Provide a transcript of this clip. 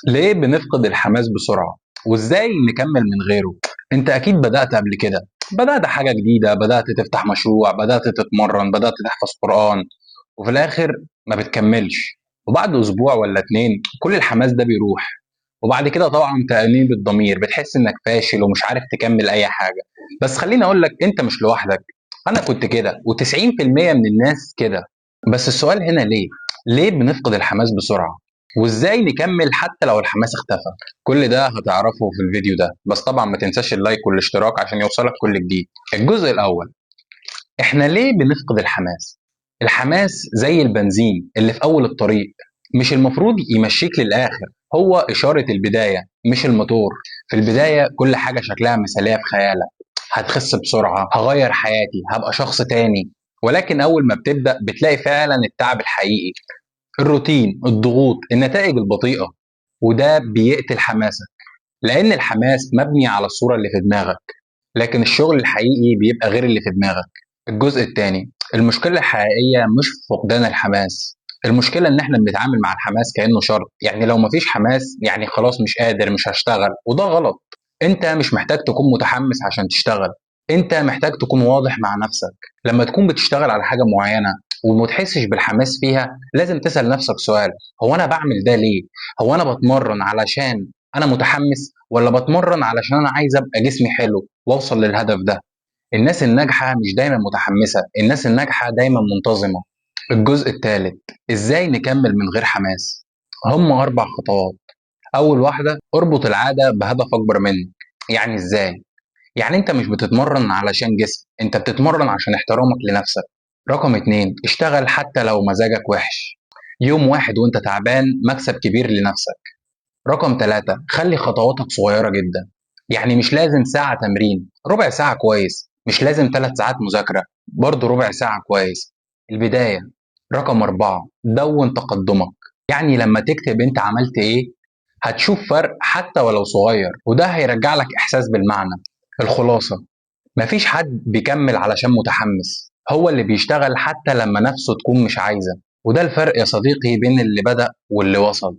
ليه بنفقد الحماس بسرعة؟ وإزاي نكمل من غيره؟ أنت أكيد بدأت قبل كده، بدأت حاجة جديدة، بدأت تفتح مشروع، بدأت تتمرن، بدأت تحفظ قرآن، وفي الآخر ما بتكملش، وبعد أسبوع ولا اتنين كل الحماس ده بيروح، وبعد كده طبعا تأنيب الضمير، بتحس إنك فاشل ومش عارف تكمل أي حاجة. بس خليني أقول لك أنت مش لوحدك، أنا كنت كده و90% من الناس كده. بس السؤال هنا ليه؟ ليه بنفقد الحماس بسرعة؟ وازاي نكمل حتى لو الحماس اختفى؟ كل ده هتعرفه في الفيديو ده، بس طبعا ما تنساش اللايك والاشتراك عشان يوصلك كل جديد. الجزء الاول، احنا ليه بنفقد الحماس؟ الحماس زي البنزين اللي في اول الطريق، مش المفروض يمشيك للاخر، هو اشارة البداية مش الموتور. في البداية كل حاجة شكلها مثالية في خيالك، هتخس بسرعة، هغير حياتي، هبقى شخص تاني. ولكن أول ما بتبدأ بتلاقي فعلا التعب الحقيقي، الروتين، الضغوط، النتائج البطيئة، وده بيقتل حماسك، لأن الحماس مبني على الصورة اللي في دماغك، لكن الشغل الحقيقي بيبقى غير اللي في دماغك. الجزء الثاني، المشكلة الحقيقية مش في فقدان الحماس، المشكلة إن إحنا بنتعامل مع الحماس كأنه شرط، يعني لو مفيش حماس يعني خلاص مش قادر، مش هشتغل، وده غلط. أنت مش محتاج تكون متحمس عشان تشتغل، أنت محتاج تكون واضح مع نفسك. لما تكون بتشتغل على حاجة معينة وما تحسش بالحماس فيها، لازم تسأل نفسك سؤال: هو أنا بعمل ده ليه؟ هو أنا بتمرن علشان أنا متحمس، ولا بتمرن علشان أنا عايز أبقى جسمي حلو واوصل للهدف ده؟ الناس الناجحة مش دايما متحمسة، الناس الناجحة دايما منتظمة. الجزء الثالث، ازاي نكمل من غير حماس؟ هم 4 خطوات. اول واحدة، اربط العادة بهدف اكبر منك. يعني ازاي؟ يعني انت مش بتتمرن علشان جسم، انت بتتمرن عشان احترامك لنفسك. رقم 2، اشتغل حتى لو مزاجك وحش، يوم واحد وانت تعبان مكسب كبير لنفسك. رقم 3، خلي خطواتك صغيرة جدا، يعني مش لازم ساعة تمرين، ربع ساعة كويس، مش لازم 3 ساعات مذاكرة، برضه ربع ساعة كويس، البداية. رقم 4، دون تقدمك، يعني لما تكتب انت عملت ايه هتشوف فرق حتى ولو صغير، وده هيرجع لك احساس بالمعنى. الخلاصة، مفيش حد بيكمل علشان متحمس، هو اللي بيشتغل حتى لما نفسه تكون مش عايزة، وده الفرق يا صديقي بين اللي بدأ واللي وصل.